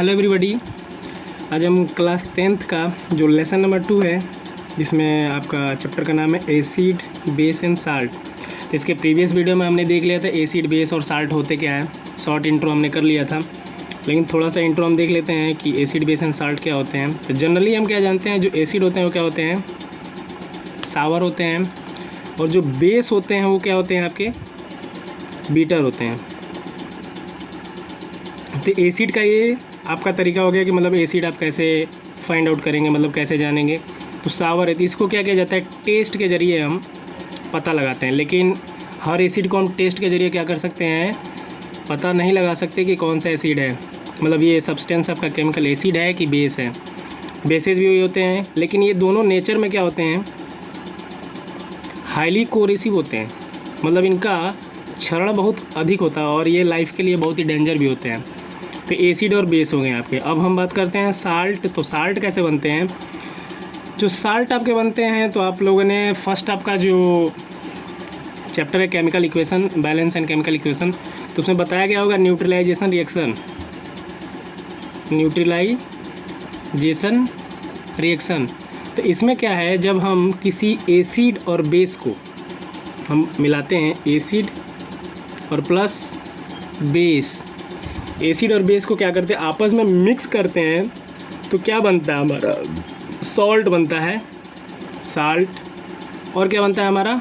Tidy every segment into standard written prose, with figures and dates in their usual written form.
Hello everybody. आज हम class 10th का जो लेसन नंबर 2 है, जिसमें आपका चैप्टर का नाम है एसिड बेस एंड साल्ट। तो इसके प्रीवियस वीडियो में हमने देख लिया था एसिड बेस और साल्ट होते क्या हैं। शॉर्ट इंट्रो हमने कर लिया था, लेकिन थोड़ा सा इंट्रो हम देख लेते हैं कि एसिड बेस एंड साल्ट क्या होते हैं। तो जनरली हम क्या जानते हैं, जो एसिड होते हैं वो क्या होते हैं, सावर होते हैं, और जो बेस होते हैं वो क्या होते हैं, आपके बीटर होते हैं। तो एसिड का ये आपका तरीका हो गया कि मतलब एसिड आप कैसे फाइंड आउट करेंगे, मतलब कैसे जानेंगे। तो सावर है तो इसको क्या किया जाता है, टेस्ट के ज़रिए हम पता लगाते हैं। लेकिन हर एसिड को हम टेस्ट के ज़रिए क्या कर सकते हैं, पता नहीं लगा सकते कि कौन सा एसिड है, मतलब ये सब्सटेंस आपका केमिकल एसिड है कि बेस है। बेसेस भी वही होते हैं, लेकिन ये दोनों नेचर में क्या होते हैं, हाईली कोरेसिव होते हैं, मतलब इनका क्षरण बहुत अधिक होता है और ये लाइफ के लिए बहुत ही डेंजर भी होते हैं। तो एसिड और बेस हो गए आपके। अब हम बात करते हैं साल्ट। तो साल्ट कैसे बनते हैं, जो साल्ट आपके बनते हैं, तो आप लोगों ने फर्स्ट आपका जो चैप्टर है chemical equation, balance and chemical equation, तो उसमें बताया गया होगा न्यूट्रलाइजेशन रिएक्शन, न्यूट्रलाइजेशन रिएक्शन। तो इसमें क्या है, जब हम किसी एसिड और बेस को हम मिलाते हैं, एसिड और प्लस बेस, एसिड और बेस को क्या करते हैं, आपस में मिक्स करते हैं, तो क्या बनता है हमारा, सॉल्ट बनता है, साल्ट। और क्या बनता है हमारा,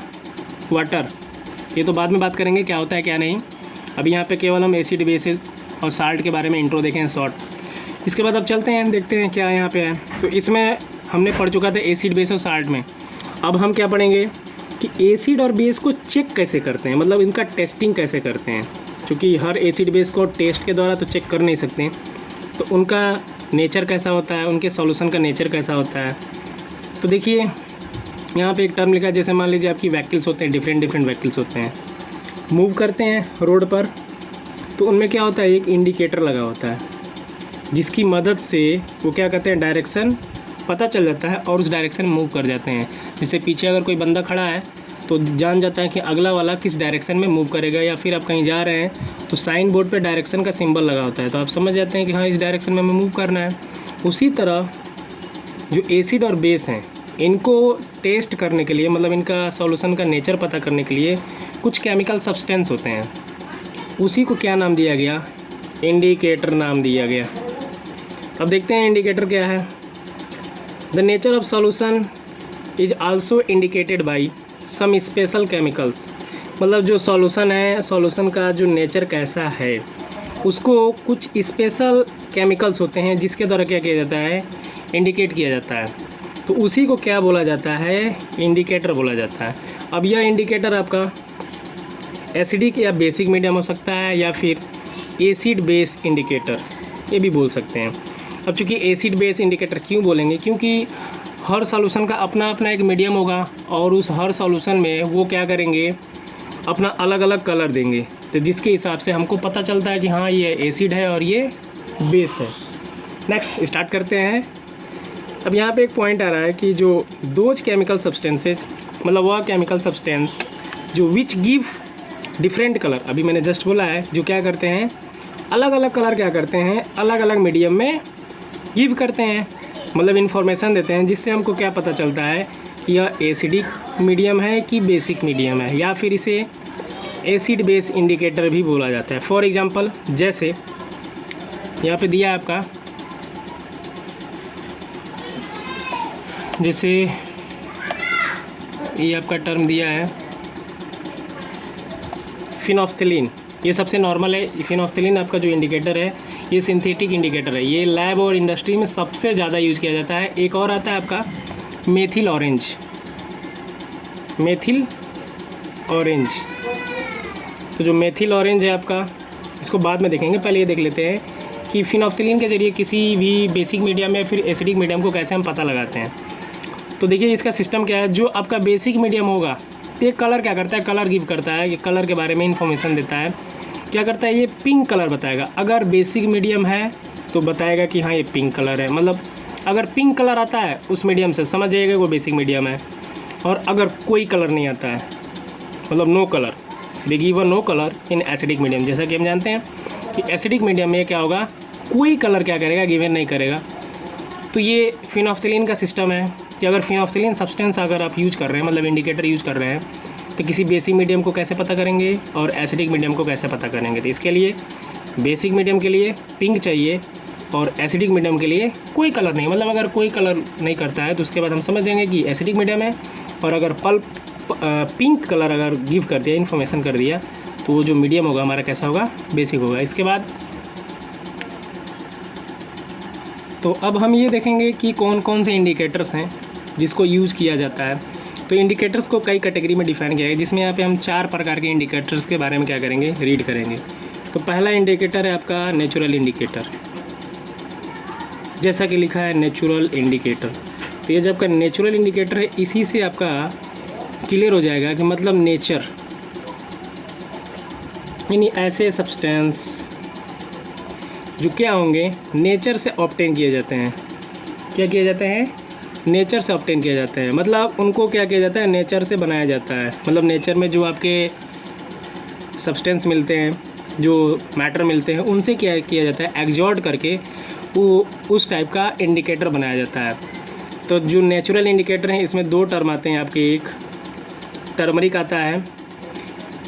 वाटर। ये तो बाद में बात करेंगे क्या होता है क्या नहीं। अभी यहाँ पे केवल हम एसिड बेसिस और साल्ट के बारे में इंट्रो देखें शॉर्ट। इसके बाद अब चलते हैं, देखते हैं क्या यहाँ पे है। तो इसमें हमने पढ़ चुका था एसिड बेस और साल्ट में। अब हम क्या पढ़ेंगे कि एसिड और बेस को चेक कैसे करते हैं, मतलब इनका टेस्टिंग कैसे करते हैं। क्योंकि हर एसिड बेस को टेस्ट के द्वारा तो चेक कर नहीं सकते, तो उनका नेचर कैसा होता है, उनके सॉल्यूशन का नेचर कैसा होता है। तो देखिए यहाँ पे एक टर्म लिखा है, जैसे मान लीजिए आपकी व्हीकल्स होते हैं, डिफरेंट व्हीकल्स होते हैं, मूव करते हैं रोड पर, तो उनमें क्या होता है, एक इंडिकेटर लगा होता है, जिसकी मदद से वो क्या कहते हैं, डायरेक्शन पता चल जाता है और उस डायरेक्शन में मूव कर जाते हैं। जैसे पीछे अगर कोई बंदा खड़ा है तो जान जाता है कि अगला वाला किस डायरेक्शन में मूव करेगा, या फिर आप कहीं जा रहे हैं तो साइन बोर्ड पे डायरेक्शन का सिंबल लगा होता है, तो आप समझ जाते हैं कि हाँ इस डायरेक्शन में हमें मूव करना है। उसी तरह जो एसिड और बेस हैं, इनको टेस्ट करने के लिए, मतलब इनका सॉल्यूशन का नेचर पता करने के लिए कुछ केमिकल सब्सटेंस होते हैं, उसी को क्या नाम दिया गया, इंडिकेटर नाम दिया गया। अब देखते हैं इंडिकेटर क्या है। The nature of solution is also indicated by some special chemicals, मतलब जो सॉल्यूशन है, सॉल्यूशन का जो नेचर कैसा है, उसको कुछ स्पेशल केमिकल्स होते हैं जिसके द्वारा क्या किया जाता है, इंडिकेट किया जाता है। तो उसी को क्या बोला जाता है, इंडिकेटर बोला जाता है। अब यह इंडिकेटर आपका एसिडिक या बेसिक मीडियम हो सकता है, या फिर एसिड बेस इंडिकेटर ये भी बोल सकते हैं। अब चूँकि एसिड बेस इंडिकेटर क्यों बोलेंगे, क्योंकि हर सॉल्यूशन का अपना अपना एक मीडियम होगा, और उस हर सॉल्यूशन में वो क्या करेंगे, अपना अलग अलग कलर देंगे, तो जिसके हिसाब से हमको पता चलता है कि हाँ ये एसिड है और ये बेस है। नेक्स्ट स्टार्ट करते हैं। अब यहाँ पे एक पॉइंट आ रहा है कि जो दोज केमिकल सब्सटेंसेज, मतलब वह केमिकल सब्सटेंस जो विच गिव डिफरेंट कलर, अभी मैंने जस्ट बोला है, जो क्या करते हैं, अलग अलग कलर क्या करते हैं, अलग अलग मीडियम में गिव करते हैं, मतलब इन्फॉर्मेशन देते हैं, जिससे हमको क्या पता चलता है कि यह एसिडिक मीडियम है कि बेसिक मीडियम है, या फिर इसे एसिड बेस इंडिकेटर भी बोला जाता है। फॉर एग्जांपल जैसे यहाँ पे दिया है आपका, जैसे ये आपका टर्म दिया है फिनोफ्थलीन, ये सबसे नॉर्मल है। फिनोफ्थलीन आपका जो इंडिकेटर है, ये सिंथेटिक इंडिकेटर है, ये लैब और इंडस्ट्री में सबसे ज़्यादा यूज़ किया जाता है। एक और आता है आपका मेथिल ऑरेंज, मेथिल ऑरेंज। तो जो मेथिल ऑरेंज है आपका, इसको बाद में देखेंगे, पहले ये देख लेते हैं कि फिनोफ्थलीन के ज़रिए किसी भी बेसिक मीडियम या फिर एसिडिक मीडियम को कैसे हम पता लगाते हैं। तो देखिए इसका सिस्टम क्या है, जो आपका बेसिक मीडियम होगा, तो ये कलर क्या करता है, कलर गिव करता है, ये कलर के बारे में इंफॉर्मेशन देता है। क्या करता है, ये पिंक कलर बताएगा। अगर बेसिक मीडियम है तो बताएगा कि हाँ ये पिंक कलर है, मतलब अगर पिंक कलर आता है उस मीडियम से समझ जाइएगा वो बेसिक मीडियम है। और अगर कोई कलर नहीं आता है, मतलब no colour, they give a no colour in acidic medium. जैसा कि हम जानते हैं कि एसिडिक मीडियम में क्या होगा, कोई कलर क्या करेगा, गिवन नहीं करेगा। तो ये फिनोफ्थलीन का सिस्टम है कि अगर फिनोफ्थलीन सब्सटेंस अगर आप यूज कर रहे हैं, मतलब इंडिकेटर यूज कर रहे हैं, तो किसी बेसिक मीडियम को कैसे पता करेंगे और एसिडिक मीडियम को कैसे पता करेंगे। तो इसके लिए बेसिक मीडियम के लिए पिंक चाहिए और एसिडिक मीडियम के लिए कोई कलर नहीं, मतलब अगर कोई कलर नहीं करता है तो उसके बाद हम समझ जाएंगे कि एसिडिक मीडियम है। और अगर पिंक कलर अगर गिव कर दिया, इन्फॉर्मेशन कर दिया, तो वो जो मीडियम होगा हमारा कैसा होगा, बेसिक होगा। इसके बाद तो अब हम ये देखेंगे कि कौन कौन से इंडिकेटर्स हैं जिसको यूज़ किया जाता है। तो इंडिकेटर्स को कई कैटेगरी में डिफाइन किया है, जिसमें यहाँ पे हम 4 प्रकार के इंडिकेटर्स के बारे में क्या करेंगे, रीड करेंगे। तो पहला इंडिकेटर है आपका नेचुरल इंडिकेटर, जैसा कि लिखा है नेचुरल इंडिकेटर। तो ये जो आपका नेचुरल इंडिकेटर है, इसी से आपका क्लियर हो जाएगा कि मतलब नेचर यानी ऐसे सब्सटेंस जो क्या होंगे, नेचर से ऑब्टेन किए जाते हैं। क्या किए जाते हैं, नेचर से ऑब्टेन किए जाते हैं, मतलब उनको क्या किया जाता है, नेचर से बनाया जाता है। मतलब नेचर में जो आपके सब्सटेंस मिलते हैं, जो मैटर मिलते हैं, उनसे क्या किया जाता है, एग्जॉर्ट करके वो उस टाइप का इंडिकेटर बनाया जाता है। तो जो नेचुरल इंडिकेटर हैं, इसमें 2 टर्म आते हैं आपके। एक टर्मरिक आता है,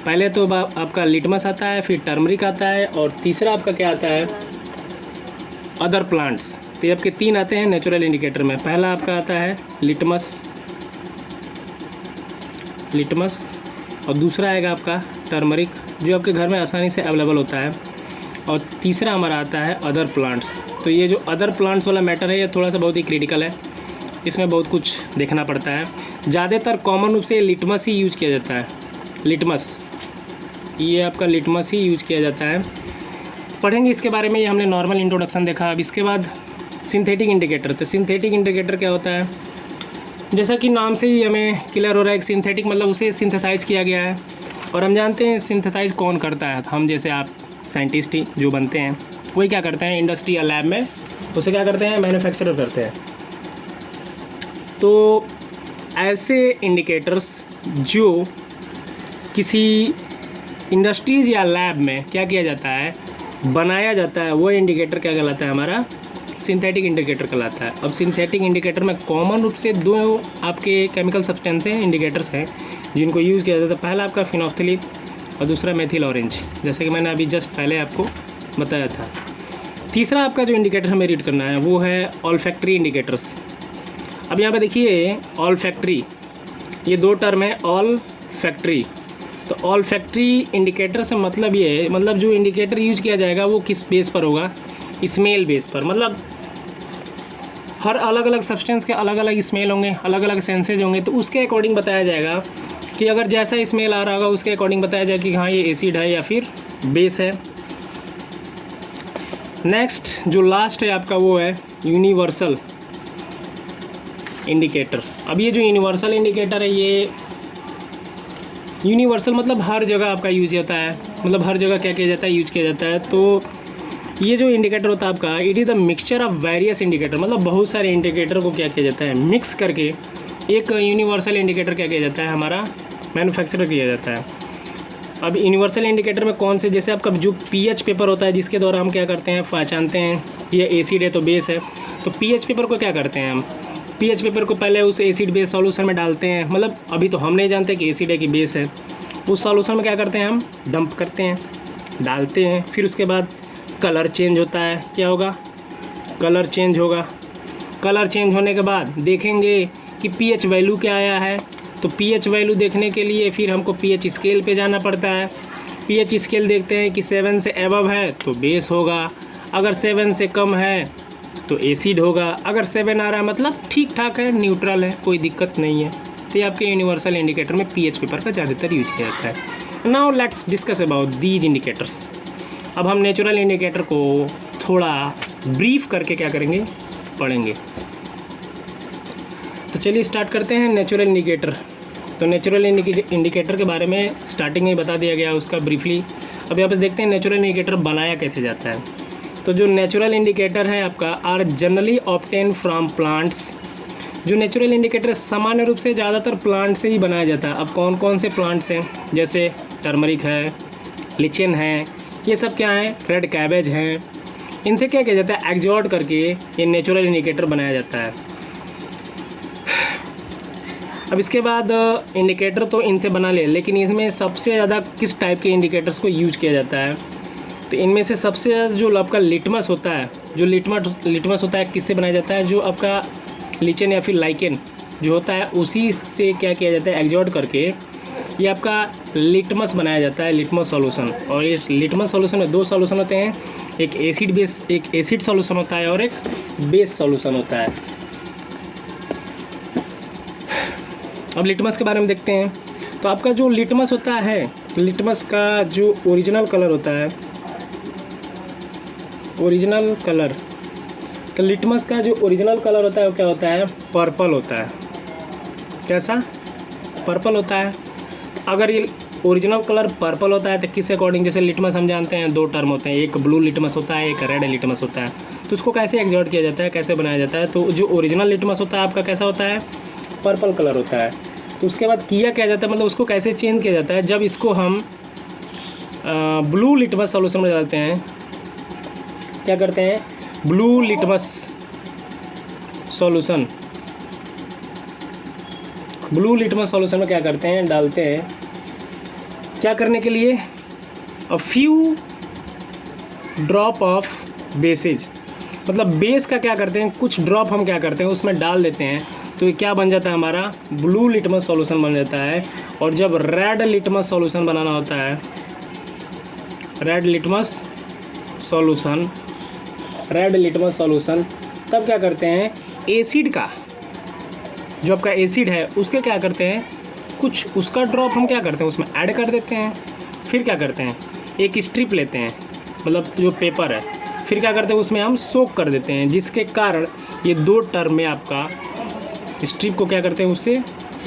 पहले तो आपका लिटमस आता है, फिर टर्मरिक आता है, और तीसरा आपका क्या आता है, अदर प्लांट्स। तो ये आपके 3 आते हैं नेचुरल इंडिकेटर में। पहला आपका आता है लिटमस, और दूसरा आएगा आपका टर्मरिक, जो आपके घर में आसानी से अवेलेबल होता है, और तीसरा हमारा आता है अदर प्लांट्स। तो ये जो अदर प्लांट्स वाला मैटर है, ये थोड़ा सा बहुत ही क्रिटिकल है, इसमें बहुत कुछ देखना पड़ता है। ज़्यादातर कॉमन रूप से लिटमस ही यूज किया जाता है, लिटमस, ये आपका लिटमस ही यूज किया जाता है। पढ़ेंगे इसके बारे में, ये हमने नॉर्मल इंट्रोडक्शन देखा। अब इसके बाद सिंथेटिक इंडिकेटर। तो सिंथेटिक इंडिकेटर क्या होता है, जैसा कि नाम से ही हमें क्लियर हो रहा है कि सिंथेटिक मतलब उसे सिंथेसाइज किया गया है, और हम जानते हैं सिंथेसाइज कौन करता है। हम जैसे आप साइंटिस्ट ही जो बनते हैं, वही क्या करते हैं, इंडस्ट्री या लैब में उसे क्या करते हैं, मैन्युफैक्चर करते हैं। तो ऐसे इंडिकेटर्स जो किसी इंडस्ट्रीज़ या लैब में क्या किया जाता है, बनाया जाता है, वो इंडिकेटर क्या कहलाता है, हमारा सिंथेटिक इंडिकेटर कहलाता है। अब सिंथेटिक इंडिकेटर में कॉमन रूप से 2 आपके केमिकल सब्सटेंस हैं, इंडिकेटर्स हैं, जिनको यूज़ किया जाता है। पहला आपका फिनोफ्थलीन और दूसरा मेथिल ऑरेंज, जैसे कि मैंने अभी जस्ट पहले आपको बताया था। तीसरा आपका जो इंडिकेटर हमें रीड करना है वो है ऑल्फैक्टरी इंडिकेटर्स। अब यहाँ पे देखिए ऑल्फैक्टरी, ये 2 टर्म है, ऑल्फैक्टरी। तो ऑल्फैक्टरी इंडिकेटर से मतलब ये है, मतलब जो इंडिकेटर यूज किया जाएगा वो किस बेस पर होगा, स्मेल बेस पर। मतलब हर अलग अलग सब्सटेंस के अलग अलग स्मेल होंगे, अलग अलग सेंसेज होंगे, तो उसके अकॉर्डिंग बताया जाएगा कि अगर जैसा स्मेल आ रहा होगा उसके अकॉर्डिंग बताया जाए कि हाँ ये एसिड है या फिर बेस है। नेक्स्ट जो लास्ट है आपका वो है यूनिवर्सल इंडिकेटर। अब ये जो यूनिवर्सल इंडिकेटर है, ये यूनिवर्सल मतलब हर जगह आपका यूज होता है, मतलब हर जगह क्या किया जाता है, यूज किया जाता है। तो ये जो इंडिकेटर होता है आपका, it is the mixture of various indicator, मतलब बहुत सारे इंडिकेटर को क्या किया जाता है, मिक्स करके एक यूनिवर्सल इंडिकेटर क्या किया जाता है, हमारा मैन्युफैक्चर किया जाता है। अब यूनिवर्सल इंडिकेटर में कौन से, जैसे आपका जो पीएच पेपर होता है, जिसके द्वारा हम क्या करते हैं, पहचानते हैं ये एसिड है तो बेस है। तो पीएच पेपर को क्या करते हैं हम, पीएच पेपर को पहले उस एसिड बेस सॉल्यूशन में डालते हैं, मतलब अभी तो हम नहीं जानते कि एसिड है कि बेस है। उस सॉल्यूशन में क्या करते हैं, हम डंप करते हैं, डालते हैं, फिर उसके बाद कलर चेंज होता है। क्या होगा, कलर चेंज होगा। कलर चेंज होने के बाद देखेंगे कि पीएच वैल्यू क्या आया है। तो पीएच वैल्यू देखने के लिए फिर हमको पीएच स्केल पे जाना पड़ता है। पीएच स्केल देखते हैं कि 7 से एबव है तो बेस होगा, अगर 7 से कम है तो एसिड होगा, अगर 7 आ रहा है मतलब ठीक ठाक है, न्यूट्रल है, कोई दिक्कत नहीं है। तो ये आपके यूनिवर्सल इंडिकेटर में पीएच पेपर का ज़्यादातर यूज किया जाता है। Now let's discuss about these indicators. अब हम नेचुरल इंडिकेटर को थोड़ा ब्रीफ करके क्या करेंगे, पढ़ेंगे। तो चलिए स्टार्ट करते हैं नेचुरल इंडिकेटर। तो नेचुरल इंडिकेटर के बारे में स्टार्टिंग में बता दिया गया उसका ब्रीफली। अब यहाँ पर देखते हैं नेचुरल इंडिकेटर बनाया कैसे जाता है। तो जो नेचुरल इंडिकेटर है आपका are generally obtain from plants. जो नेचुरल इंडिकेटर सामान्य रूप से ज़्यादातर प्लांट से ही बनाया जाता है। अब कौन कौन से प्लांट्स हैं, जैसे टर्मरिक है, लिचेन है, ये सब क्या है, रेड कैबेज है, इनसे क्या किया जाता है, एग्जॉर्ट करके ये नेचुरल इंडिकेटर बनाया जाता है। अब इसके बाद इंडिकेटर तो इनसे बना ले, लेकिन इसमें सबसे ज़्यादा किस टाइप के इंडिकेटर्स को यूज किया जाता है, तो इनमें से सबसे ज़्यादा जो आपका लिटमस होता है, जो लिटमस होता है किससे बनाया जाता है, जो आपका लीचेन या फिर लाइकेन जो होता है उसी से क्या किया जाता है, एग्जॉर्ट करके ये आपका लिटमस बनाया जाता है, लिटमस सॉल्यूशन। और ये लिटमस सॉल्यूशन में दो सॉल्यूशन होते हैं, एक एसिड सॉल्यूशन होता है और एक बेस सॉल्यूशन होता है। अब लिटमस के बारे में देखते हैं। तो आपका जो लिटमस होता है, लिटमस का जो ओरिजिनल कलर होता है, ओरिजिनल कलर, तो लिटमस का जो ओरिजिनल कलर होता है वो क्या होता है, पर्पल होता है। कैसा, पर्पल होता है। अगर ये ओरिजिनल कलर पर्पल होता है तो किस अकॉर्डिंग, जैसे लिटमस हम जानते हैं दो टर्म होते हैं, एक ब्लू लिटमस होता है, एक रेड लिटमस होता है। तो उसको कैसे एग्जॉर्ट किया जाता है, कैसे बनाया जाता है, तो जो ओरिजिनल लिटमस होता है आपका कैसा होता है, पर्पल कलर होता है। तो उसके बाद किया क्या जाता है, मतलब उसको कैसे चेंज किया जाता है, जब इसको हम ब्लू लिटमस सॉल्यूशन में डालते हैं, क्या करते हैं, blue litmus solution, blue litmus solution में क्या करते हैं, डालते हैं, क्या करने के लिए, a few drop of bases, मतलब बेस का क्या करते हैं, कुछ ड्रॉप हम क्या करते हैं उसमें डाल देते हैं, तो ये क्या बन जाता है, हमारा ब्लू लिटमस सॉल्यूशन बन जाता है। और जब रेड लिटमस सॉल्यूशन बनाना होता है, red litmus solution, red litmus solution, तब क्या करते हैं, एसिड का जो आपका एसिड है उसके क्या करते हैं, कुछ उसका ड्रॉप हम क्या करते हैं उसमें ऐड कर देते हैं। फिर क्या करते हैं, एक स्ट्रिप लेते हैं, मतलब जो पेपर है, फिर क्या करते हैं उसमें हम सोक कर देते हैं, जिसके कारण ये दो टर्म में आपका स्ट्रिप को क्या करते हैं, उससे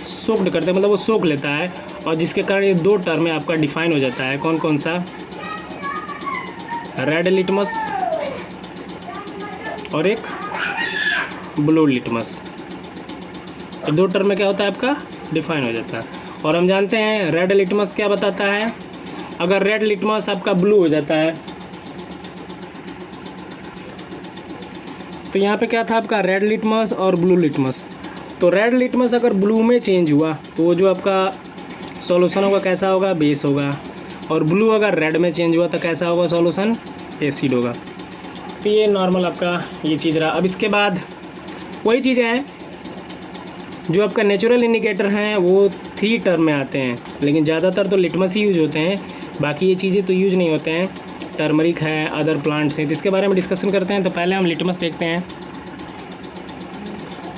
सोक्ड करते हैं, मतलब वो सोख लेता है, और जिसके कारण ये दो टर्म में आपका डिफाइन हो जाता है। कौन कौन सा, रेड लिटमस और एक ब्लू लिटमस, तो दो टर्म में क्या होता है आपका डिफाइन हो जाता है। और हम जानते हैं रेड लिटमस क्या बताता है, अगर रेड लिटमस आपका ब्लू हो जाता है, तो यहाँ पे क्या था आपका रेड लिटमस और ब्लू लिटमस, तो रेड लिटमस अगर ब्लू में चेंज हुआ तो वो जो आपका सॉल्यूशन होगा कैसा होगा, बेस होगा, और ब्लू अगर रेड में चेंज हुआ तो कैसा होगा सॉल्यूशन, एसिड होगा। तो ये नॉर्मल आपका ये चीज़ रहा। अब इसके बाद वही चीज़ें हैं जो आपका नेचुरल इंडिकेटर हैं वो 3 टर्म में आते हैं, लेकिन ज़्यादातर तो लिटमस ही यूज होते हैं, बाकी ये चीज़ें तो यूज नहीं होते हैं। टर्मरिक है, अदर प्लांट्स हैं, तो इसके बारे में डिस्कशन करते हैं। तो पहले हम लिटमस देखते हैं।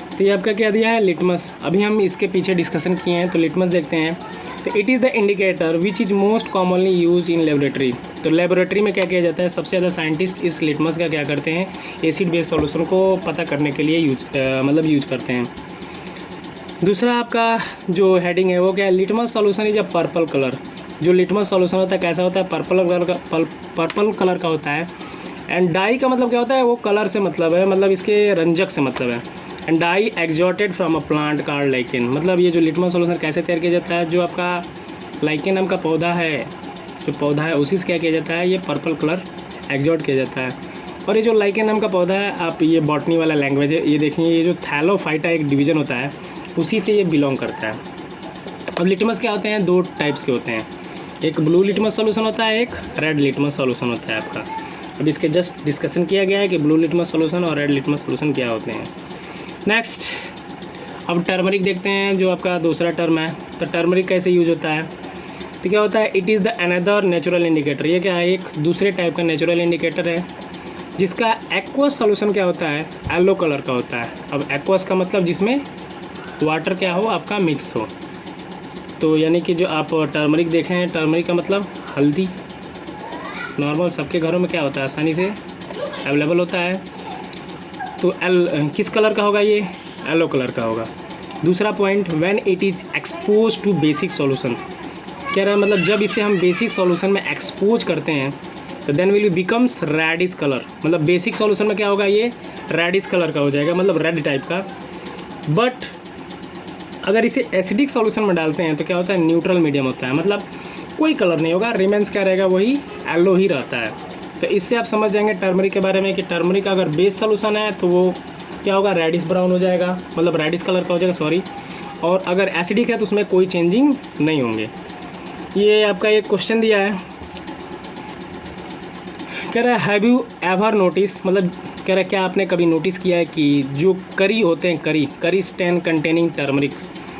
तो ये आपका क्या दिया है, लिटमस। अभी हम इसके पीछे डिस्कशन किए हैं, तो लिटमस देखते हैं। तो it is the indicator which is most commonly use in laboratory. तो लेबोरेटरी में क्या किया जाता है, सबसे ज़्यादा साइंटिस्ट इस लिटमस का क्या करते हैं, एसिड बेस सॉल्यूशन को पता करने के लिए यूज करते हैं। दूसरा आपका जो हेडिंग है वो क्या है, litmus solution is a purple colour. जो लिटमस सॉल्यूशन होता है कैसा होता है, पर्पल कलर का होता है। एंड डाई का मतलब क्या होता है, वो कलर से मतलब है, मतलब इसके रंजक से मतलब है। And dye exhorted from a plant called lichen. मतलब ये जो लिटमस सॉल्यूशन कैसे तैयार किया जाता है, जो आपका लाइकेन नाम का पौधा है, जो पौधा है उसी से क्या किया जाता है, ये पर्पल कलर एग्जॉर्ट किया जाता है। और ये जो लाइकेन नाम का पौधा है, आप ये बॉटनी वाला लैंग्वेज है, ये देखिए, ये जो थैलोफाइटा एक डिवीज़न होता है उसी से ये बिलोंग करता है। अब लिटमस क्या होते हैं, 2 टाइप्स के होते हैं, एक ब्लू लिटमस सॉल्यूशन होता है, एक रेड लिटमस सॉल्यूशन होता है आपका। अब इसके जस्ट डिस्कशन किया गया है कि ब्लू लिटमस सॉल्यूशन और रेड लिटमस सॉल्यूशन क्या होते हैं। नेक्स्ट अब टर्मरिक देखते हैं, जो आपका दूसरा टर्म है। तो टर्मरिक कैसे यूज होता है, तो क्या होता है, it is the another natural indicator. ये क्या है, एक दूसरे टाइप का नेचुरल इंडिकेटर है, जिसका एक्वस सॉल्यूशन क्या होता है, येलो कलर का होता है। अब एक्वस का मतलब जिसमें वाटर क्या हो आपका मिक्स हो। तो यानी कि जो आप टर्मरिक देखें हैं, टर्मरिक का मतलब हल्दी, नॉर्मल सबके घरों में क्या होता है, आसानी से अवेलेबल होता है। तो किस कलर का होगा, ये येलो कलर का होगा। दूसरा point, when it is expose to basic solution, कह रहा है मतलब जब इसे हम बेसिक सॉल्यूशन में एक्सपोज करते हैं तो then will becomes reddish colour. मतलब बेसिक सॉल्यूशन में क्या होगा, ये रेडिश कलर का हो जाएगा, मतलब रेड टाइप का। बट अगर इसे एसिडिक सॉल्यूशन में डालते हैं तो क्या होता है, न्यूट्रल मीडियम होता है, मतलब कोई कलर नहीं होगा, रिमेंस क्या रहेगा, वही येलो ही रहता है। तो इससे आप समझ जाएंगे टर्मरिक के बारे में कि टर्मरिक अगर बेस सोल्यूशन है तो वो क्या होगा, रेडिश ब्राउन हो जाएगा, मतलब रेडिश कलर का हो जाएगा, सॉरी। और अगर एसिडिक है तो उसमें कोई चेंजिंग नहीं होंगे। ये आपका एक क्वेश्चन दिया है, कह रहा है हैव यू एवर नोटिस, मतलब कह रहा है क्या आपने कभी नोटिस किया है कि जो करी होते हैं, करी स्टैन कंटेनिंग टर्मरिक,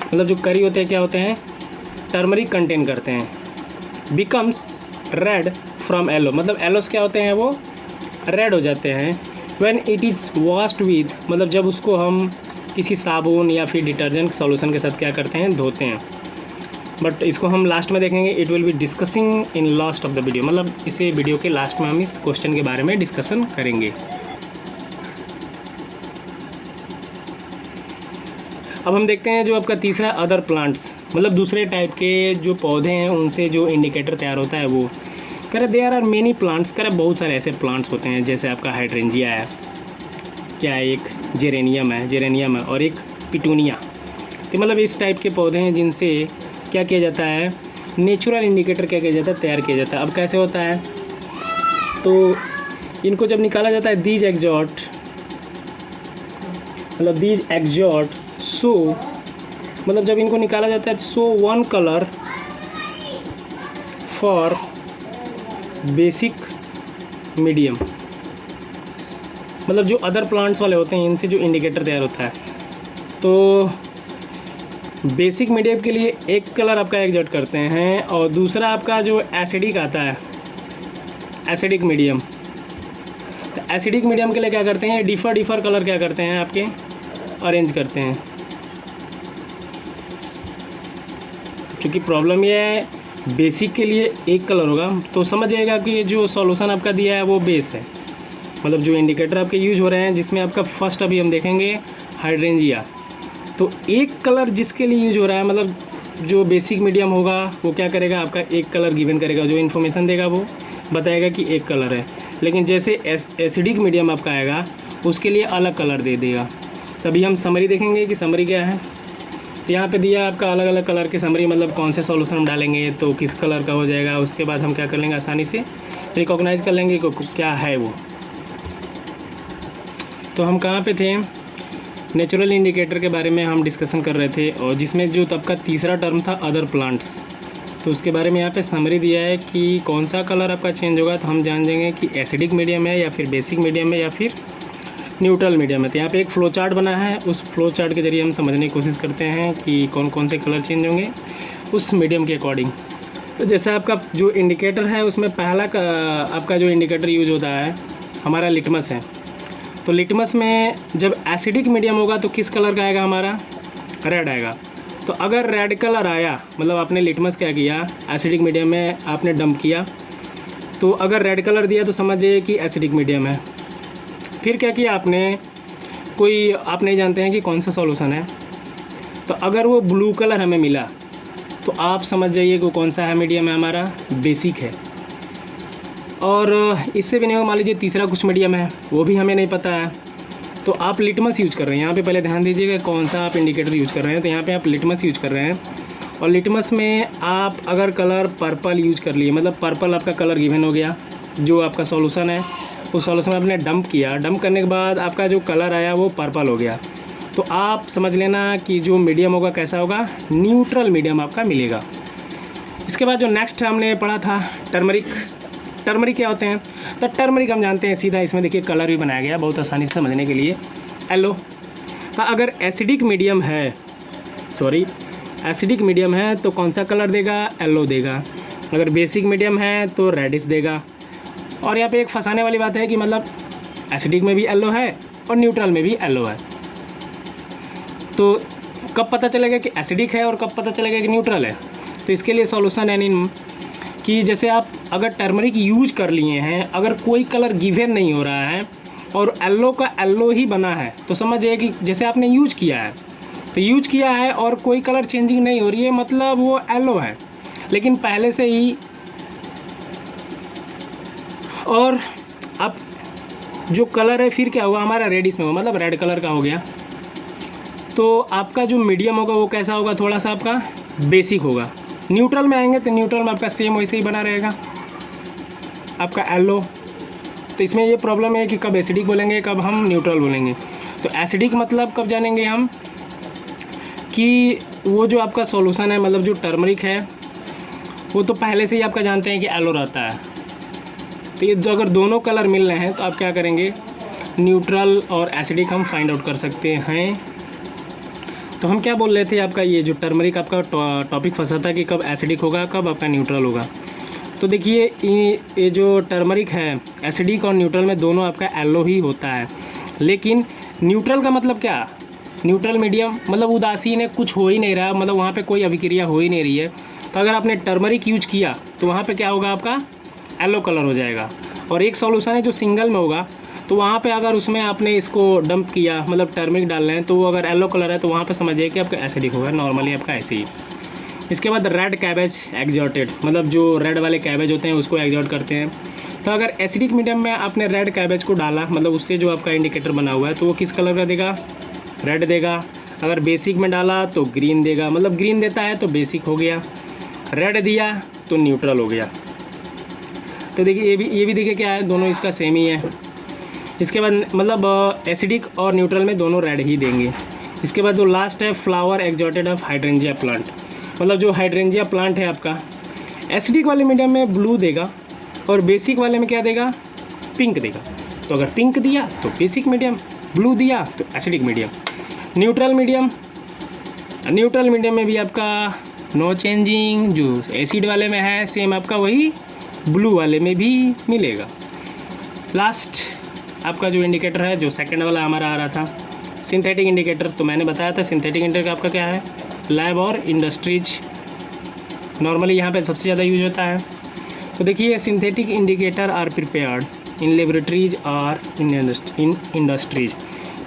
मतलब जो करी होते हैं क्या होते हैं, टर्मरिक कंटेन करते हैं, बिकम्स रेड फ्रॉम येलो, मतलब येलोस क्या होते हैं, वो रेड हो जाते हैं। When it is washed with, मतलब जब उसको हम किसी साबुन या फिर डिटर्जेंट सॉल्यूशन के साथ क्या करते हैं, धोते हैं। बट इसको हम लास्ट में देखेंगे, it will be discussing in last of the video, मतलब इसे वीडियो के लास्ट में हम इस क्वेश्चन के बारे में डिस्कशन करेंगे। अब हम देखते हैं जो आपका तीसरा अदर प्लांट्स, मतलब दूसरे टाइप के जो पौधे हैं उनसे जो इंडिकेटर तैयार होता है वो। कह रहे देयर आर मेनी प्लांट्स, कह रहे बहुत सारे ऐसे प्लांट्स होते हैं, जैसे आपका हाइड्रेंजिया है, क्या है, एक जेरेनियम है और एक पिटूनिया। तो मतलब इस टाइप के पौधे हैं जिनसे क्या किया जाता है, नेचुरल इंडिकेटर क्या किया जाता है, तैयार किया जाता है। अब कैसे होता है, तो इनको जब निकाला जाता है दीज एग्जॉट, मतलब दीज एग्जॉट सो, मतलब जब इनको निकाला जाता है so one colour for basic medium, मतलब जो अदर प्लांट्स वाले होते हैं इनसे जो इंडिकेटर तैयार होता है, तो बेसिक मीडियम के लिए एक कलर आपका एग्जॉट करते हैं और दूसरा आपका जो एसिडिक आता है, एसिडिक मीडियम, तो एसिडिक मीडियम के लिए क्या करते हैं, डिफर कलर क्या करते हैं आपके अरेंज करते हैं। क्योंकि प्रॉब्लम ये है बेसिक के लिए एक कलर होगा, तो समझ जाएगा कि ये जो सॉल्यूशन आपका दिया है वो बेस है, मतलब जो इंडिकेटर आपके यूज हो रहे हैं, जिसमें आपका फर्स्ट अभी हम देखेंगे हाइड्रेंजिया, तो एक कलर जिसके लिए यूज हो रहा है, मतलब जो बेसिक मीडियम होगा वो क्या करेगा, आपका एक कलर गिवन करेगा, जो इन्फॉर्मेशन देगा वो बताएगा कि एक कलर है। लेकिन जैसे एसिडिक मीडियम आपका आएगा उसके लिए अलग कलर दे देगा। तभी हम समरी देखेंगे कि समरी क्या है। तो यहाँ पे दिया आपका अलग अलग कलर की समरी, मतलब कौन से सॉल्यूशन हम डालेंगे तो किस कलर का हो जाएगा। उसके बाद हम क्या कर लेंगे, आसानी से रिकॉग्नाइज कर लेंगे कि क्या है वो। तो हम कहाँ पे थे, नेचुरल इंडिकेटर के बारे में हम डिस्कशन कर रहे थे, और जिसमें जो तब का तीसरा टर्म था अदर प्लांट्स, तो उसके बारे में यहाँ पे समरी दिया है कि कौन सा कलर आपका चेंज होगा। तो हम जान जाएंगे कि एसिडिक मीडियम है या फिर बेसिक मीडियम है या फिर न्यूट्रल मीडियम है। तो यहाँ पे एक फ्लो चार्ट बना है, उस फ्लो चार्ट के जरिए हम समझने की कोशिश करते हैं कि कौन कौन से कलर चेंज होंगे उस मीडियम के अकॉर्डिंग। तो जैसे आपका जो इंडिकेटर है उसमें पहला आपका जो इंडिकेटर यूज होता है हमारा लिटमस है। तो लिटमस में जब एसिडिक मीडियम होगा तो किस कलर का आएगा, हमारा रेड आएगा। तो अगर रेड कलर आया, मतलब आपने लिटमस क्या किया, एसिडिक मीडियम में आपने डंप किया, तो अगर रेड कलर दिया तो समझ जाइए कि एसिडिक मीडियम है। फिर क्या किया आपने, कोई आप नहीं जानते हैं कि कौन सा सॉल्यूशन है, तो अगर वो ब्लू कलर हमें मिला तो आप समझ जाइए कि कौन सा है, मीडियम है हमारा, बेसिक है। और इससे भी नहीं हो, मान लीजिए तीसरा कुछ मीडियम है वो भी हमें नहीं पता है, तो आप लिटमस यूज कर रहे हैं। यहाँ पे पहले ध्यान दीजिएगा कौन सा आप इंडिकेटर यूज कर रहे हैं। तो यहाँ पे आप लिटमस यूज कर रहे हैं, और लिटमस में आप अगर कलर पर्पल यूज कर लिए, मतलब पर्पल आपका कलर गिवन हो गया, जो आपका सॉल्यूशन है उस सॉल्यूशन में आपने डंप किया, डंप करने के बाद आपका जो कलर आया वो पर्पल हो गया, तो आप समझ लेना कि जो मीडियम होगा कैसा होगा, न्यूट्रल मीडियम आपका मिलेगा। इसके बाद जो नेक्स्ट हमने पढ़ा था टर्मरिक। टर्मरिक क्या होते हैं, तो टर्मरिक हम जानते हैं सीधा, इसमें देखिए कलर भी बनाया गया बहुत आसानी से समझने के लिए, येलो। तो अगर एसिडिक मीडियम है, एसिडिक मीडियम है तो कौन सा कलर देगा, येलो देगा। अगर बेसिक मीडियम है तो रेडिश देगा। और यहाँ पे एक फंसाने वाली बात है कि मतलब एसिडिक में भी येलो है और न्यूट्रल में भी येलो है, तो कब पता चलेगा कि एसिडिक है और कब पता चलेगा कि न्यूट्रल है। तो इसके लिए सॉल्यूशन है कि जैसे आप अगर टर्मरिक यूज कर लिए हैं, अगर कोई कलर गिवन नहीं हो रहा है और येलो का येलो ही बना है, तो समझ जाइए कि जैसे आपने यूज किया है, तो यूज किया है और कोई कलर चेंजिंग नहीं हो रही है, मतलब वो येलो है, लेकिन पहले से ही। और अब जो कलर है फिर क्या हुआ, हमारा रेडिश में हुआ, मतलब रेड कलर का हो गया। तो आपका जो मीडियम होगा वो कैसा होगा, थोड़ा सा आपका बेसिक होगा। न्यूट्रल में आएंगे तो न्यूट्रल में आपका सेम वैसे ही बना रहेगा, आपका येलो तो इसमें ये प्रॉब्लम है कि कब एसिडिक बोलेंगे, कब हम न्यूट्रल बोलेंगे। तो एसिडिक मतलब कब जानेंगे हम कि वो जो आपका सॉल्यूशन है, मतलब जो टर्मरिक है वो तो पहले से ही आपका जानते हैं कि येलो रहता है। तो ये जो अगर दोनों कलर मिल रहे हैं तो आप क्या करेंगे, न्यूट्रल और एसिडिक हम फाइंड आउट कर सकते हैं। तो हम क्या बोल रहे थे, आपका ये जो टर्मरिक आपका टॉपिक फंसा था कि कब एसिडिक होगा, कब आपका न्यूट्रल होगा। तो देखिए ये जो टर्मरिक है एसिडिक और न्यूट्रल में दोनों आपका येलो ही होता है। लेकिन न्यूट्रल का मतलब क्या, न्यूट्रल मीडियम मतलब उदासीन है, कुछ हो ही नहीं रहा, मतलब वहाँ पे कोई अभिक्रिया हो ही नहीं रही है। तो अगर आपने टर्मरिक यूज किया तो वहाँ पे क्या होगा, आपका येलो कलर हो जाएगा। और एक सॉल्यूशन है जो सिंगल में होगा, तो वहाँ पे अगर उसमें आपने इसको डंप किया, मतलब टर्मरिक डाल रहे हैं, तो वो अगर येलो कलर है तो वहाँ पे समझिए कि आपका एसिडिक होगा, नॉर्मली आपका ऐसे ही। इसके बाद रेड कैबेज एक्जॉर्टेड, मतलब जो रेड वाले कैबेज होते हैं उसको एक्जॉर्ट करते हैं। तो अगर एसिडिक मीडियम में आपने रेड कैबेज को डाला, मतलब उससे जो आपका इंडिकेटर बना हुआ है तो वो किस कलर का देगा, रेड देगा। अगर बेसिक में डाला तो ग्रीन देगा, मतलब ग्रीन देता है तो बेसिक हो गया, रेड दिया तो न्यूट्रल हो गया। तो देखिए ये भी देखिए क्या है, दोनों इसका सेम ही है। इसके बाद मतलब एसिडिक और न्यूट्रल में दोनों रेड ही देंगे। इसके बाद जो लास्ट है फ्लावर एक्जॉर्टेड ऑफ हाइड्रेंजिया प्लांट, मतलब जो हाइड्रेंजिया प्लांट है आपका एसिडिक वाले मीडियम में ब्लू देगा और बेसिक वाले में क्या देगा, पिंक देगा। तो अगर पिंक दिया तो बेसिक मीडियम, ब्लू दिया तो एसिडिक मीडियम। न्यूट्रल मीडियम में भी आपका नो चेंजिंग, जो एसिड वाले में है सेम आपका वही ब्लू वाले में भी मिलेगा। लास्ट आपका जो इंडिकेटर है, जो सेकंड वाला हमारा आ रहा था सिंथेटिक इंडिकेटर, तो मैंने बताया था सिंथेटिक इंडिकेटर आपका क्या है, लैब और इंडस्ट्रीज नॉर्मली यहाँ पे सबसे ज़्यादा यूज होता है। तो देखिए synthetic indicator are prepared in laboratories और इन इंडस्ट्रीज,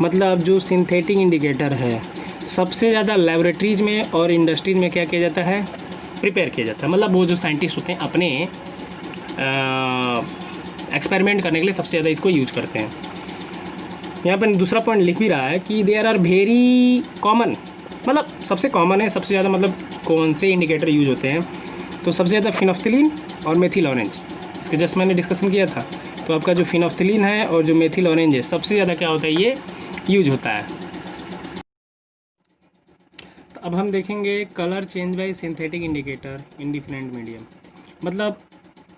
मतलब जो सिंथेटिक इंडिकेटर है सबसे ज़्यादा लेबोरेटरीज में और इंडस्ट्रीज में क्या किया जाता है, प्रिपेयर किया जाता है। मतलब वो जो साइंटिस्ट होते हैं अपने एक्सपेरिमेंट करने के लिए सबसे ज़्यादा इसको यूज करते हैं। यहाँ पर दूसरा पॉइंट लिख भी रहा है कि देयर आर वेरी कॉमन, मतलब सबसे कॉमन है, सबसे ज़्यादा मतलब कौन से इंडिकेटर यूज होते हैं, तो सबसे ज़्यादा फिनोफ्थिलीन और मेथिल ऑरेंज, इसके जस्ट मैंने डिस्कशन किया था। तो आपका जो फिनोफ्थिलीन है और जो मेथिल ऑरेंज है सबसे ज़्यादा क्या होता है, ये यूज होता है। तो अब हम देखेंगे colour change bye synthetic indicator इन डिफरेंट मीडियम, मतलब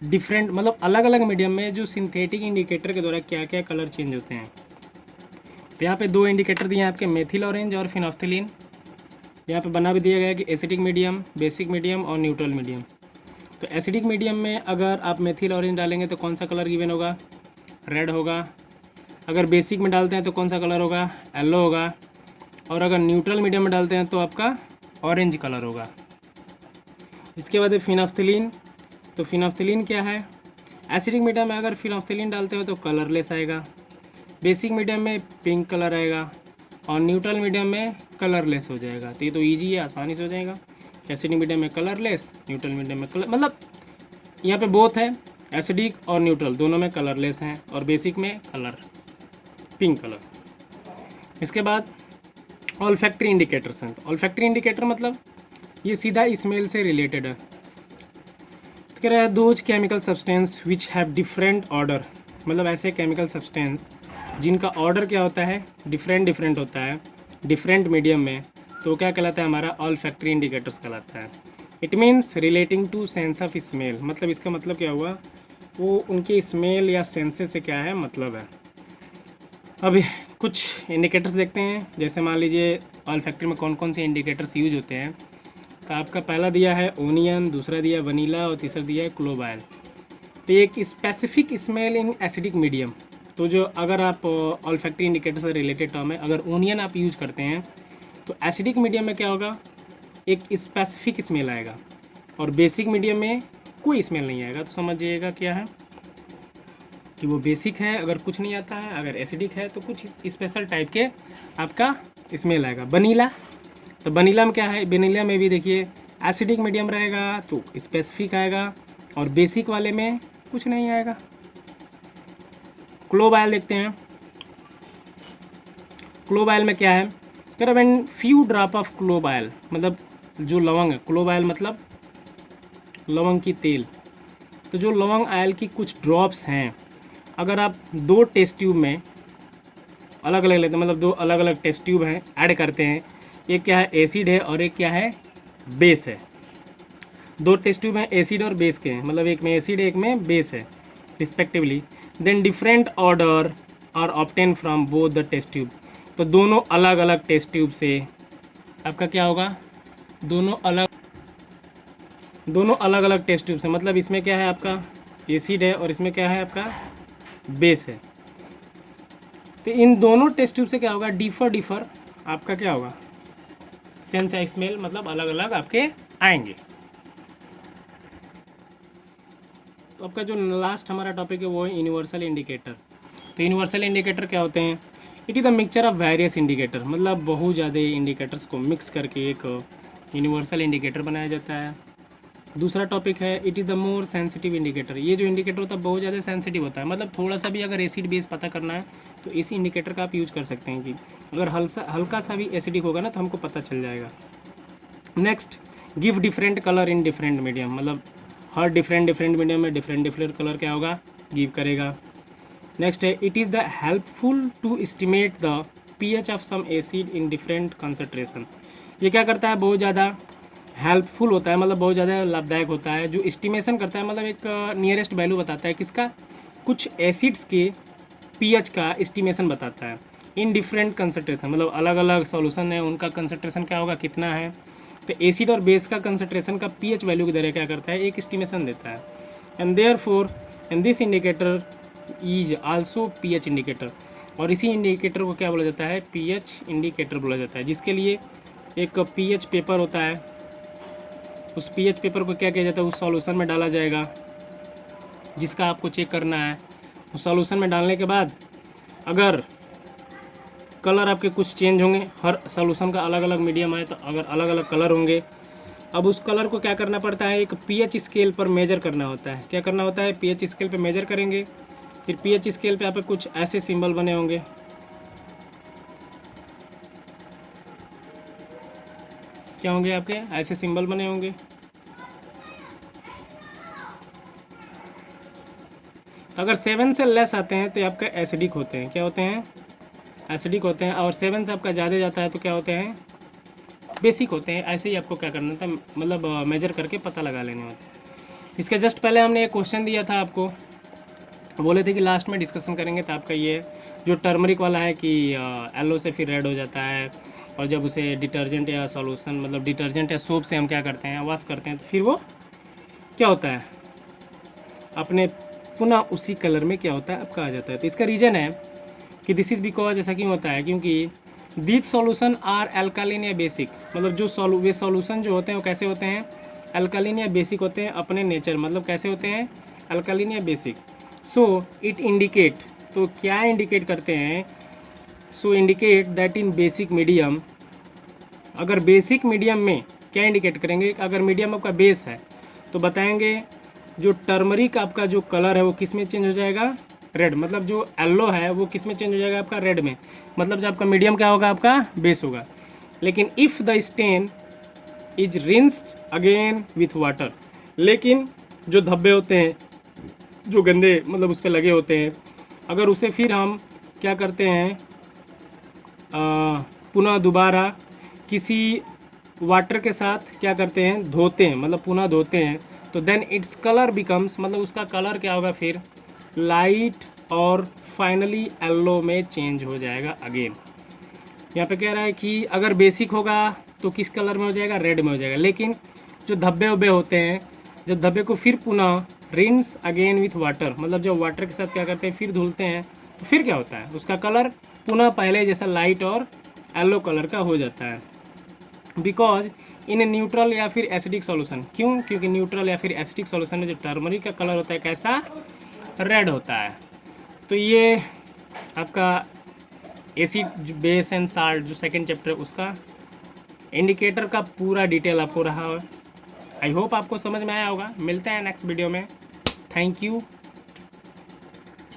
डिफरेंट मतलब अलग अलग मीडियम में जो सिंथेटिक इंडिकेटर के द्वारा क्या क्या कलर चेंज होते हैं। तो यहाँ पे दो इंडिकेटर दिए हैं आपके, मेथिल ऑरेंज और फिनोफ्थिलीन। यहाँ पे बना भी दिया गया है कि एसिडिक मीडियम, बेसिक मीडियम और न्यूट्रल मीडियम। तो एसिडिक मीडियम में अगर आप मेथिल ऑरेंज डालेंगे तो कौन सा कलर गिवन होगा, रेड होगा। अगर बेसिक में डालते हैं तो कौन सा कलर होगा, येलो होगा। और अगर न्यूट्रल मीडियम में डालते हैं तो आपका ऑरेंज कलर होगा। इसके बाद फिनोफ्थिलीन, तो फिनोफ्थिलीन क्या है, एसिडिक मीडियम में अगर फिनोफ्थिलीन डालते हो तो कलरलेस आएगा, बेसिक मीडियम में पिंक कलर आएगा और न्यूट्रल मीडियम में कलरलेस हो जाएगा। तो ये तो ईजी है, आसानी से हो जाएगा। एसिडिक मीडियम में कलरलेस, न्यूट्रल मीडियम में कलर, मतलब यहाँ पे बोथ है, एसिडिक और न्यूट्रल दोनों में कलरलेस हैं और बेसिक में कलर पिंक कलर। इसके बाद ऑल्फैक्टरी इंडिकेटर्स हैं। तो ऑल्फैक्टरी इंडिकेटर मतलब ये सीधा स्मेल से रिलेटेड है। तो कह रहा है those chemical substance which have different order, मतलब ऐसे केमिकल सब्सटेंस जिनका ऑर्डर क्या होता है, डिफरेंट होता है डिफरेंट मीडियम में, तो क्या कहलाता है, हमारा ऑल्फैक्टरी इंडिकेटर्स कहलाता है। It means relating to sense of smell, मतलब इसका मतलब क्या हुआ, वो उनके स्मेल या सेंसेस से क्या है मतलब है। अभी कुछ इंडिकेटर्स देखते हैं, जैसे मान लीजिए ऑल्फैक्टरी में कौन कौन से इंडिकेटर्स यूज होते हैं। तो आपका पहला दिया है ओनियन, दूसरा दिया है वनीला और तीसरा दिया है क्लोव ऑयल। तो एक स्पेसिफिक स्मेल इन एसिडिक मीडियम, तो जो अगर आप ऑल्फैक्टरी इंडिकेटर से रिलेटेड टर्म है, अगर ओनियन आप यूज करते हैं तो एसिडिक मीडियम में क्या होगा, एक स्पेसिफिक स्मेल आएगा और बेसिक मीडियम में कोई स्मेल नहीं आएगा। तो समझिएगा क्या है कि वो बेसिक है अगर कुछ नहीं आता है, अगर एसिडिक है तो कुछ स्पेशल टाइप के आपका स्मेल आएगा। वनीला, तो वनीला में क्या है, वनीला में भी देखिए एसिडिक मीडियम रहेगा तो स्पेसिफिक आएगा और बेसिक वाले में कुछ नहीं आएगा। क्लोव ऑयल देखते हैं, क्लोव ऑयल में क्या है, कह when few drop of clove oil, मतलब जो लवंग है, क्लोव ऑयल मतलब लवंग की तेल, तो जो लवंग ऑयल की कुछ ड्रॉप्स हैं अगर आप दो टेस्ट ट्यूब में अलग अलग लेते हैं, मतलब दो अलग अलग टेस्ट ट्यूब हैं, ऐड करते हैं, एक क्या है एसिड है और एक क्या है बेस है। दो टेस्ट ट्यूब हैं एसिड और बेस के हैं, मतलब एक में एसिड है एक में बेस है respectively. Then different order are obtain from both the test tube. तो दोनों अलग अलग टेस्ट ट्यूब से आपका क्या होगा, दोनों अलग अलग टेस्ट ट्यूब से, मतलब इसमें क्या है आपका एसिड है और इसमें क्या है आपका बेस है। तो इन दोनों टेस्ट ट्यूब से क्या होगा, डिफर आपका क्या होगा, सेंस या स्मेल, मतलब अलग अलग आपके आएंगे। तो आपका जो लास्ट हमारा टॉपिक है वो है यूनिवर्सल इंडिकेटर। तो यूनिवर्सल इंडिकेटर क्या होते हैं, it is the mixture of various indicator, मतलब बहुत ज़्यादा इंडिकेटर्स को मिक्स करके एक यूनिवर्सल इंडिकेटर बनाया जाता है। दूसरा टॉपिक है it is the more sensitive indicator. ये जो इंडिकेटर होता है बहुत ज़्यादा सेंसिटिव होता है, मतलब थोड़ा सा भी अगर एसिड बेस पता करना है तो इस इंडिकेटर का आप यूज़ कर सकते हैं कि अगर हल्का सा भी एसिडिक होगा ना तो हमको पता चल जाएगा। Next, give different colour in different medium, मतलब हर डिफरेंट मीडियम में डिफरेंट कलर क्या होगा, गिव करेगा। नेक्स्ट है it is the helpful to estimate the pH of some acid in different concentration. ये क्या करता है, बहुत ज़्यादा हेल्पफुल होता है, मतलब बहुत ज़्यादा लाभदायक होता है, जो एस्टिमेशन करता है, मतलब एक नियरेस्ट वैल्यू बताता है किसका, कुछ एसिड्स के pH का एस्टिमेशन बताता है इन डिफरेंट कंसंट्रेशन, मतलब अलग अलग सॉल्यूशन है उनका कंसंट्रेशन क्या होगा, कितना है। तो एसिड और बेस का कंसंट्रेशन का pH वैल्यू की तरह क्या करता है, एक एस्टिमेशन देता है। And therefore and this indicator is also pH indicator, और इसी इंडिकेटर को क्या बोला जाता है, pH इंडिकेटर बोला जाता है, जिसके लिए एक pH पेपर होता है। उस pH पेपर को क्या किया जाता है, उस सॉल्यूशन में डाला जाएगा जिसका आपको चेक करना है। उस सॉल्यूशन में डालने के बाद अगर कलर आपके कुछ चेंज होंगे, हर सॉल्यूशन का अलग अलग मीडियम है तो अगर अलग अलग कलर होंगे, अब उस कलर को क्या करना पड़ता है, एक pH स्केल पर मेजर करना होता है। क्या करना होता है, pH स्केल पर मेजर करेंगे, फिर pH स्केल पे यहाँ पे कुछ ऐसे सिंबल बने होंगे, क्या होंगे आपके ऐसे सिंबल बने होंगे। तो अगर 7 से लेस आते हैं तो आपका एसिडिक होते हैं, क्या होते हैं, एसिडिक होते हैं, और 7 से आपका ज़्यादा जाता है तो क्या होते हैं, बेसिक होते हैं। ऐसे ही आपको क्या करना था, मतलब मेजर करके पता लगा लेने होते हैं। इसके जस्ट पहले हमने एक क्वेश्चन दिया था आपको, बोले थे कि लास्ट में डिस्कशन करेंगे, तो आपका ये जो टर्मरिक वाला है कि येलो से फिर रेड हो जाता है, और जब उसे डिटर्जेंट या सॉल्यूशन, मतलब डिटर्जेंट या सोप से हम क्या करते हैं, वॉश करते हैं, तो फिर वो क्या होता है, अपने पुनः उसी कलर में क्या होता है आपका आ जाता है। तो इसका रीज़न है कि दिस इज़ बिकॉज, ऐसा क्यों होता है, क्योंकि दीज सॉल्यूशन आर एल्कालिन या बेसिक, मतलब जो वे सॉल्यूशन जो होते हैं वो कैसे होते हैं, एल्कालिन या बेसिक होते हैं अपने नेचर, मतलब कैसे होते हैं, एल्कालिन या बेसिक। सो इट इंडिकेट, तो क्या इंडिकेट करते हैं, so indicate that in basic medium, अगर बेसिक मीडियम में क्या इंडिकेट करेंगे, अगर मीडियम आपका बेस है तो बताएंगे जो टर्मरिक आपका जो कलर है वो किस में चेंज हो जाएगा, रेड, मतलब जो येलो है वो किस में चेंज हो जाएगा आपका, रेड में, मतलब जो आपका मीडियम क्या होगा, आपका बेस होगा। लेकिन if the stain is rinsed again with water, लेकिन जो धब्बे होते हैं, जो गंदे मतलब उस पर लगे होते हैं, अगर उसे फिर हम क्या करते हैं, पुनः दोबारा किसी वाटर के साथ क्या करते हैं, धोते हैं, मतलब पुनः धोते हैं, तो देन इट्स कलर बिकम्स, मतलब उसका कलर क्या होगा फिर लाइट और फाइनली येलो में चेंज हो जाएगा अगेन। यहाँ पे कह रहा है कि अगर बेसिक होगा तो किस कलर में हो जाएगा, रेड में हो जाएगा। लेकिन जो धब्बे उब्बे होते हैं, जब धब्बे को फिर पुनः रिंस अगेन विथ वाटर, मतलब जब वाटर के साथ क्या करते हैं, फिर धुलते हैं, तो फिर क्या होता है, उसका कलर पुनः पहले जैसा लाइट और येलो कलर का हो जाता है। बिकॉज इन न्यूट्रल या फिर एसिडिक सॉल्यूशन, क्यों, क्योंकि न्यूट्रल या फिर एसिडिक सॉल्यूशन में जो टर्मरिक का कलर होता है कैसा, रेड होता है। तो ये आपका एसिड बेस एंड साल्ट जो सेकंड चैप्टर है उसका इंडिकेटर का पूरा डिटेल आपको रहा है। आई होप आपको समझ में आया होगा। मिलते हैं नेक्स्ट वीडियो में। Thank you.